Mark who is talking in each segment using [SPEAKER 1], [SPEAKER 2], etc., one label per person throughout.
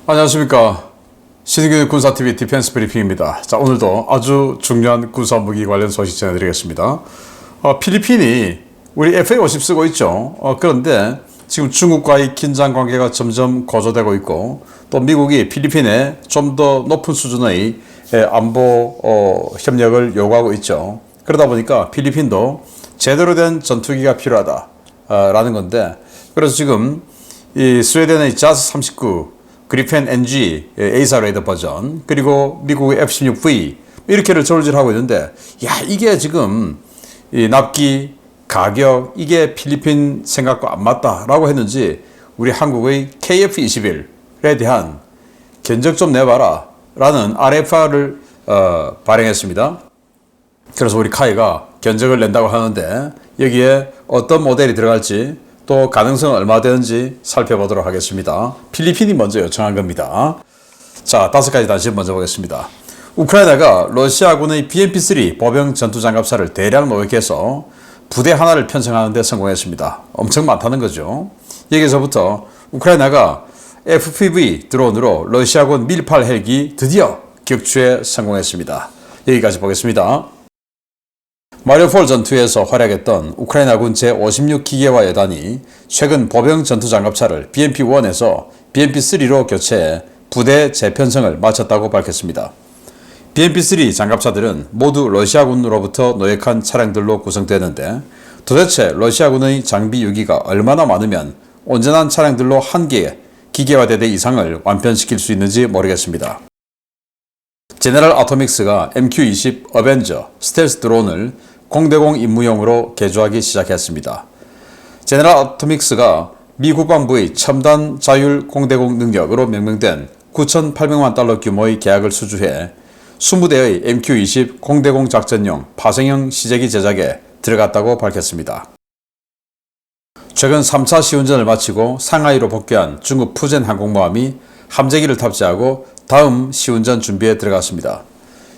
[SPEAKER 1] 안녕하십니까. 신규 군사TV 디펜스 브리핑입니다. 자, 오늘도 아주 중요한 군사무기 관련 소식 전해드리겠습니다. 필리핀이 우리 FA-50 쓰고 있죠. 그런데 지금 중국과의 긴장 관계가 점점 고조되고 있고, 또 미국이 필리핀에 좀 더 높은 수준의 안보 협력을 요구하고 있죠. 그러다 보니까 필리핀도 제대로 된 전투기가 필요하다라는 건데, 그래서 지금 이 스웨덴의 자스 39 그리펜 NG A사 레이더 버전, 그리고 미국의 F-16V 이렇게를 저울질하고 있는데, 야, 이게 지금 이 납기 가격 이게 필리핀 생각과 안 맞다라고 했는지 우리 한국의 KF-21에 대한 견적 좀 내봐라 라는 RFR을 발행했습니다. 그래서 우리 카이가 견적을 낸다고 하는데, 여기에 어떤 모델이 들어갈지 또 가능성은 얼마 되는지 살펴보도록 하겠습니다. 필리핀이 먼저 요청한 겁니다. 자, 5가지 다시 먼저 보겠습니다. 우크라이나가 러시아군의 BMP-3 보병 전투장갑차를 대량 노획해서 부대 하나를 편성하는 데 성공했습니다. 엄청 많다는 거죠. 여기서부터 우크라이나가 FPV 드론으로 러시아군 밀8 헬기 드디어 격추에 성공했습니다. 여기까지 보겠습니다. 마리우폴 전투에서 활약했던 우크라이나군 제56기계화 여단이 최근 보병 전투장갑차를 BMP-1에서 BMP-3로 교체해 부대 재편성을 마쳤다고 밝혔습니다. BMP-3 장갑차들은 모두 러시아군으로부터 노획한 차량들로 구성되는데, 도대체 러시아군의 장비 유기가 얼마나 많으면 온전한 차량들로 한 개의 기계화대대 이상을 완편시킬 수 있는지 모르겠습니다. 제네럴 아토믹스가 MQ-20 어벤저 스텔스 드론을 공대공 임무용으로 개조하기 시작했습니다. 제네럴 아토믹스가 미 국방부의 첨단 자율 공대공 능력으로 명명된 9,800만 달러 규모의 계약을 수주해 20대의 MQ-20 공대공 작전용 파생형 시제기 제작에 들어갔다고 밝혔습니다. 최근 3차 시운전을 마치고 상하이로 복귀한 중국 푸젠 항공모함이 함재기를 탑재하고 다음 시운전 준비에 들어갔습니다.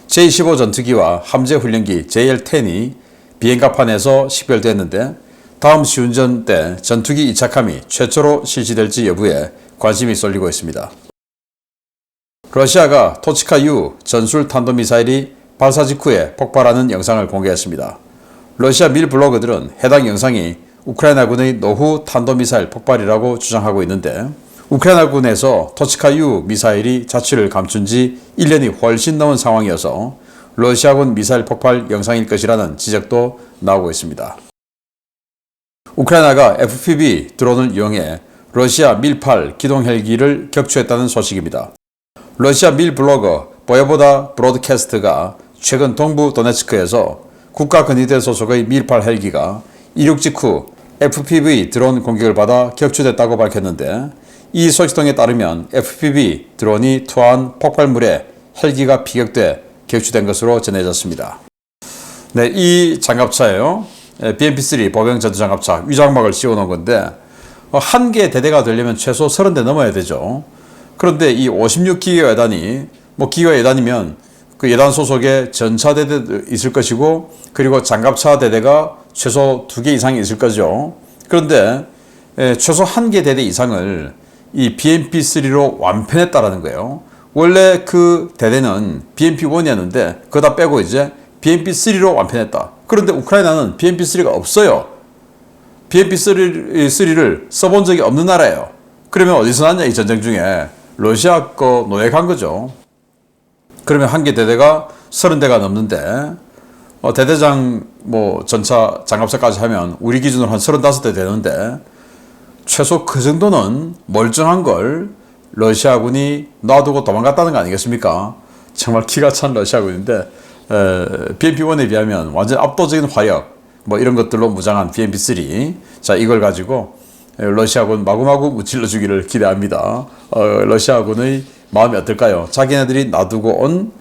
[SPEAKER 1] J-15 전투기와 함재 훈련기 JL-10이 비행갑판에서 식별됐는데, 다음 시운전 때 전투기 이착함이 최초로 실시될지 여부에 관심이 쏠리고 있습니다. 러시아가 토치카-U 전술 탄도미사일이 발사 직후에 폭발하는 영상을 공개했습니다. 러시아 밀 블로거들은 해당 영상이 우크라이나군의 노후 탄도미사일 폭발이라고 주장하고 있는데, 우크라이나군에서 토치카-U 미사일이 자취를 감춘 지 1년이 훨씬 넘은 상황이어서 러시아군 미사일 폭발 영상일 것이라는 지적도 나오고 있습니다. 우크라이나가 FPV 드론을 이용해 러시아 밀8 기동 헬기를 격추했다는 소식입니다. 러시아 밀 블로거 보여보다 브로드캐스트가 최근 동부 도네츠크에서 국가근위대 소속의 밀8 헬기가 이륙 직후 FPV 드론 공격을 받아 격추됐다고 밝혔는데, 이 소식통에 따르면 FPV 드론이 투하한 폭발물에 헬기가 피격돼 격추된 것으로 전해졌습니다. 네, 이 장갑차예요. BMP-3 보병 전투장갑차 위장막을 씌워놓은 건데, 한 개 대대가 되려면 최소 30대 넘어야 되죠. 그런데 이 56기계 예단이, 기계 예단이면 그 예단 소속에 전차대대 있을 것이고, 그리고 장갑차 대대가 최소 2개 이상이 있을 거죠. 그런데 최소 1개 대대 이상을 이 BMP-3로 완편했다라는 거예요. 원래 그 대대는 BMP-1이었는데 그거 다 빼고 이제 BMP-3로 완편했다. 그런데 우크라이나는 BMP-3가 없어요. BMP-3를 써본 적이 없는 나라예요. 그러면 어디서 났냐, 이 전쟁 중에. 러시아 거 노획한 거죠. 그러면 한 개 대대가 30대가 넘는데, 대대장 전차 장갑차까지 하면 우리 기준으로 한 35대 되는데, 최소 그 정도는 멀쩡한 걸 러시아군이 놔두고 도망갔다는 거 아니겠습니까? 정말 기가 찬 러시아군인데, BMP-1에 비하면 완전 압도적인 화력 이런 것들로 무장한 BMP-3, 자, 이걸 가지고 러시아군 마구마구 무찔러 주기를 기대합니다. 러시아군의 마음이 어떨까요? 자기네들이 놔두고 온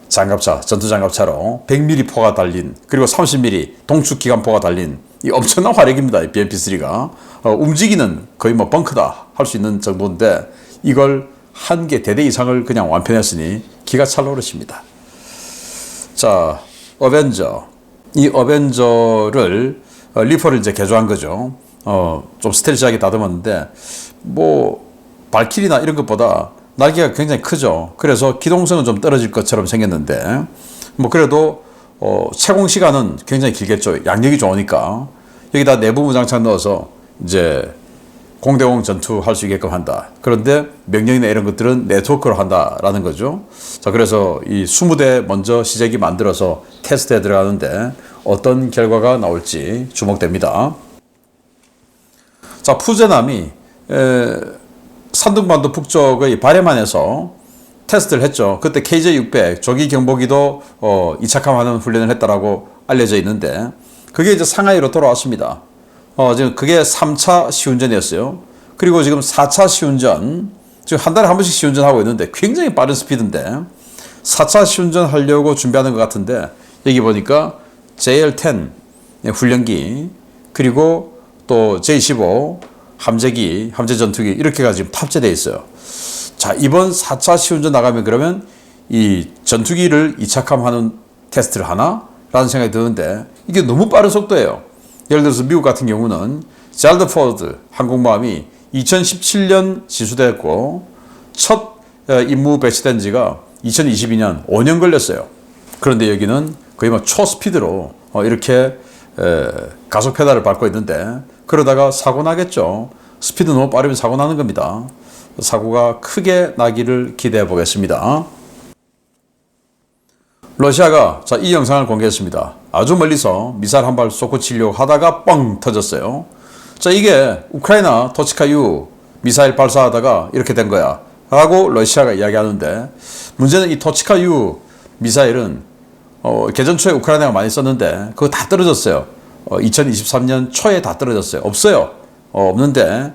[SPEAKER 1] 장갑차, 전투장갑차로 100mm 포가 달린, 그리고 30mm 동축기관포가 달린 이 엄청난 화력입니다. 이 BMP-3가 움직이는 거의 벙커다 할 수 있는 정도인데, 이걸 한 개 대대 이상을 그냥 완편했으니 기가 찰 노릇입니다. 자, 어벤저, 이 어벤저를 리퍼를 이제 개조한 거죠. 좀 스텔시하게 다듬었는데, 발키리나 이런 것보다 날개가 굉장히 크죠. 그래서 기동성은 좀 떨어질 것처럼 생겼는데 뭐 그래도 채공 시간은 굉장히 길겠죠. 양력이 좋으니까. 여기다 내부 무장창 넣어서 이제 공대공 전투할 수 있게끔 한다. 그런데 명령이나 이런 것들은 네트워크로 한다라는 거죠. 자, 그래서 이 20대 먼저 시제기 만들어서 테스트에 들어가는데 어떤 결과가 나올지 주목됩니다. 자, 푸제남이 산둥반도 북쪽의 바레만에서 테스트를 했죠. 그때 KJ-600 조기 경보기도 이착함하는 훈련을 했다라고 알려져 있는데 그게 이제 상하이로 돌아왔습니다. 지금 그게 3차 시운전이었어요. 그리고 지금 4차 시운전, 지금 한 달에 한 번씩 시운전하고 있는데 굉장히 빠른 스피드인데 4차 시운전 하려고 준비하는 것 같은데 여기 보니까 JL-10 훈련기 그리고 또 J-15 함재기, 함재 전투기 이렇게가 지금 탑재되어 있어요. 자, 이번 4차 시운전 나가면 그러면 이 전투기를 이착함하는 테스트를 하나? 라는 생각이 드는데 이게 너무 빠른 속도예요. 예를 들어서 미국 같은 경우는 잘드 포드 항공모함이 2017년 지수됐고 첫 임무 배치된 지가 2022년 5년 걸렸어요. 그런데 여기는 거의 뭐 초스피드로 이렇게 가속 페달을 밟고 있는데 그러다가 사고 나겠죠. 스피드 너무 빠르면 사고 나는 겁니다. 사고가 크게 나기를 기대해 보겠습니다. 러시아가 자, 이 영상을 공개했습니다. 아주 멀리서 미사일 한 발 쏘고 치려고 하다가 뻥 터졌어요. 자, 이게 우크라이나 토치카-U 미사일 발사하다가 이렇게 된 거야 라고 러시아가 이야기하는데 문제는 이 토치카-U 미사일은 개전 초에 우크라이나가 많이 썼는데 그거 다 떨어졌어요. 2023년 초에 다 떨어졌어요. 없어요. 없는데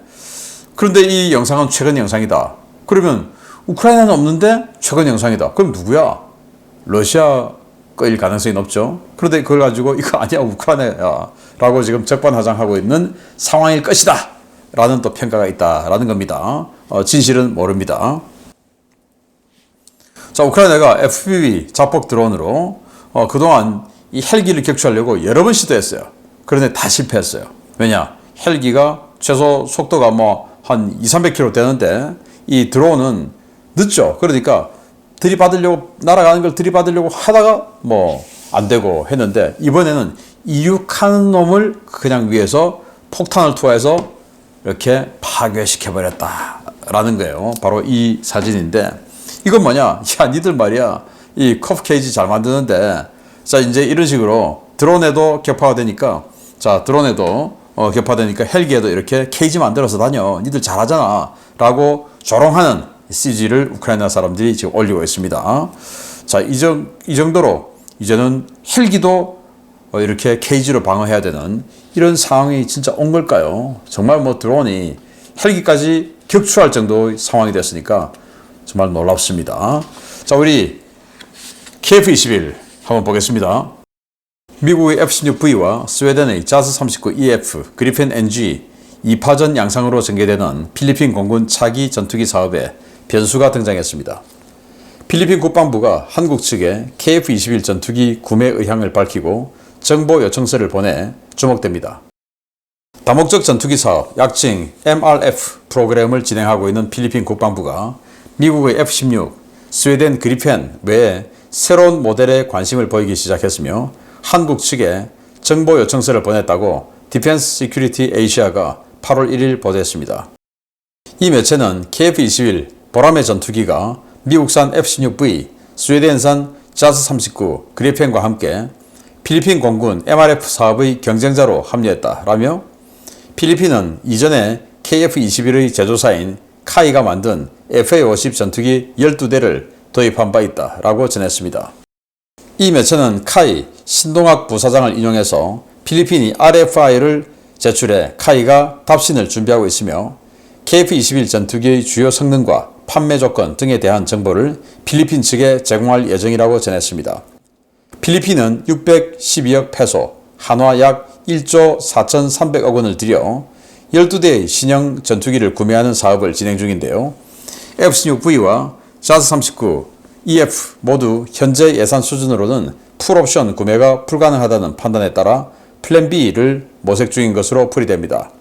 [SPEAKER 1] 그런데 이 영상은 최근 영상이다. 그러면 우크라이나는 없는데 최근 영상이다. 그럼 누구야? 러시아 거일 가능성이 높죠. 그런데 그걸 가지고 이거 아니야 우크라이나야 라고 지금 적반하장하고 있는 상황일 것이다 라는 또 평가가 있다라는 겁니다. 진실은 모릅니다. 자, 우크라이나가 FPV 자폭 드론으로 그동안 이 헬기를 격추하려고 여러 번 시도했어요. 그런데 다 실패했어요. 왜냐? 헬기가 최소 속도가 뭐 한 200~300km 되는데 이 드론은 늦죠. 그러니까 들이받으려고 날아가는 걸 들이받으려고 하다가 뭐 안 되고 했는데 이번에는 이륙하는 놈을 그냥 위에서 폭탄을 투하해서 이렇게 파괴시켜 버렸다라는 거예요. 바로 이 사진인데 이건 뭐냐? 야, 니들 말이야. 이 커프 케이지 잘 만드는데 자, 이제 이런 식으로 드론에도 격파가 되니까 자, 드론에도 격파되니까 헬기에도 이렇게 케이지 만들어서 다녀. 니들 잘하잖아. 라고 조롱하는 CG를 우크라이나 사람들이 지금 올리고 있습니다. 자, 이 정도로 이제는 헬기도 이렇게 케이지로 방어해야 되는 이런 상황이 진짜 온 걸까요? 정말 뭐 드론이 헬기까지 격추할 정도의 상황이 됐으니까 정말 놀랍습니다. 자, 우리 KF-21 한번 보겠습니다. 미국의 F-16V와 스웨덴의 자스-39EF 그리펜 NG 2파전 양상으로 전개되는 필리핀 공군 차기 전투기 사업에 변수가 등장했습니다. 필리핀 국방부가 한국 측에 KF-21 전투기 구매 의향을 밝히고 정보 요청서를 보내 주목됩니다. 다목적 전투기 사업, 약칭 MRF 프로그램을 진행하고 있는 필리핀 국방부가 미국의 F-16, 스웨덴 그리펜 외에 새로운 모델에 관심을 보이기 시작했으며 한국 측에 정보 요청서를 보냈다고 디펜스 시큐리티 에이시아가 8월 1일 보도했습니다. 이 매체는 KF-21 보라매 전투기가 미국산 F-16V, 스웨덴산 자스-39 그리펜과 함께 필리핀 공군 MRF 사업의 경쟁자로 합류했다라며 필리핀은 이전에 KF-21의 제조사인 카이가 만든 FA-50 전투기 12대를 도입한 바 있다라고 전했습니다. 이 매체는 카이 신동학 부사장을 인용해서 필리핀이 RFI를 제출해 카이가 답신을 준비하고 있으며 KF-21 전투기의 주요 성능과 판매 조건 등에 대한 정보를 필리핀 측에 제공할 예정이라고 전했습니다. 필리핀은 612억 페소, 한화 약 1조 4,300억 원을 들여 12대의 신형 전투기를 구매하는 사업을 진행 중인데요. F-16V와 자스-39 EF 모두 현재 예산 수준으로는 풀옵션 구매가 불가능하다는 판단에 따라 플랜 B를 모색 중인 것으로 풀이됩니다.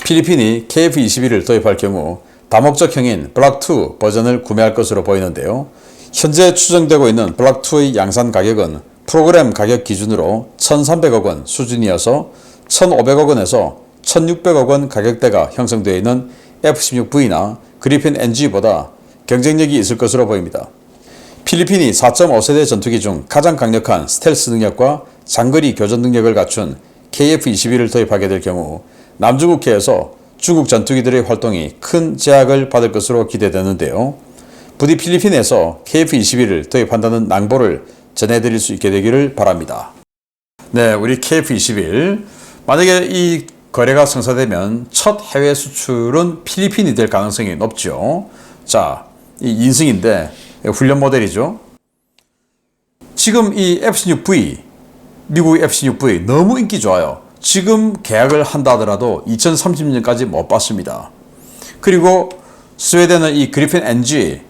[SPEAKER 1] 필리핀이 KF-21을 도입할 경우 다목적형인 블락2 버전을 구매할 것으로 보이는데요. 현재 추정되고 있는 블락2의 양산 가격은 프로그램 가격 기준으로 1,300억 원 수준이어서 1,500억 원에서 1,600억 원 가격대가 형성되어 있는 F-16V나 그리핀 NG보다 경쟁력이 있을 것으로 보입니다. 필리핀이 4.5세대 전투기 중 가장 강력한 스텔스 능력과 장거리 교전 능력을 갖춘 KF-21을 도입하게 될 경우 남중국해에서 중국 전투기들의 활동이 큰 제약을 받을 것으로 기대되는데요. 부디 필리핀에서 KF-21을 도입한다는 낭보를 전해드릴 수 있게 되기를 바랍니다. 네, 우리 KF-21 만약에 이 거래가 성사되면 첫 해외 수출은 필리핀이 될 가능성이 높죠. 자, 이 인승인데 훈련 모델이죠. 지금 이 F-16V, 미국 F-16V 너무 인기 좋아요. 지금 계약을 한다 하더라도 2030년까지 못 받습니다. 그리고 스웨덴의 이 그리핀 NG,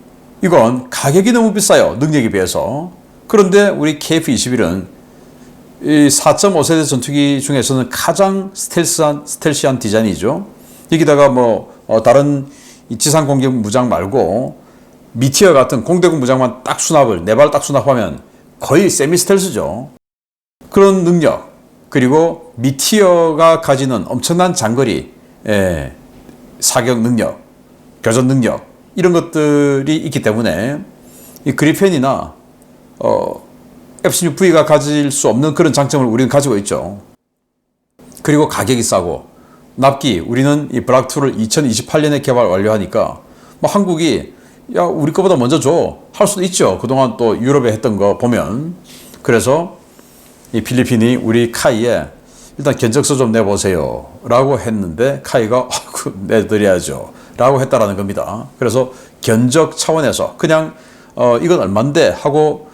[SPEAKER 1] 이건 가격이 너무 비싸요. 능력에 비해서. 그런데 우리 KF-21은 이 4.5세대 전투기 중에서는 가장 스텔시한 디자인이죠. 여기다가 다른 지상 공격 무장 말고 미티어 같은 공대공 무장만 딱 수납을, 4발 딱 수납하면 거의 세미 스텔스죠. 그런 능력, 그리고 미티어가 가지는 엄청난 장거리 사격 능력, 교전 능력, 이런 것들이 있기 때문에 이 그리펜이나 F-16V가 가질 수 없는 그런 장점을 우리는 가지고 있죠. 그리고 가격이 싸고 납기, 우리는 이 블락2를 2028년에 개발 완료하니까 한국이 야, 우리 거보다 먼저 줘 할 수도 있죠. 그동안 또 유럽에 했던 거 보면. 그래서 이 필리핀이 우리 카이에 일단 견적서 좀 내보세요 라고 했는데 카이가 내드려야죠 라고 했다라는 겁니다. 그래서 견적 차원에서 그냥 이건 얼만데 하고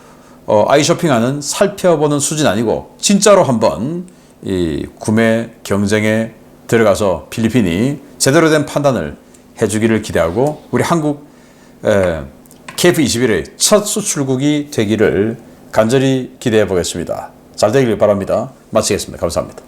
[SPEAKER 1] 아이쇼핑하는 살펴보는 수준 아니고 진짜로 한번 이 구매 경쟁에 들어가서 필리핀이 제대로 된 판단을 해주기를 기대하고 우리 한국 KF-21의 첫 수출국이 되기를 간절히 기대해 보겠습니다. 잘 되기를 바랍니다. 마치겠습니다. 감사합니다.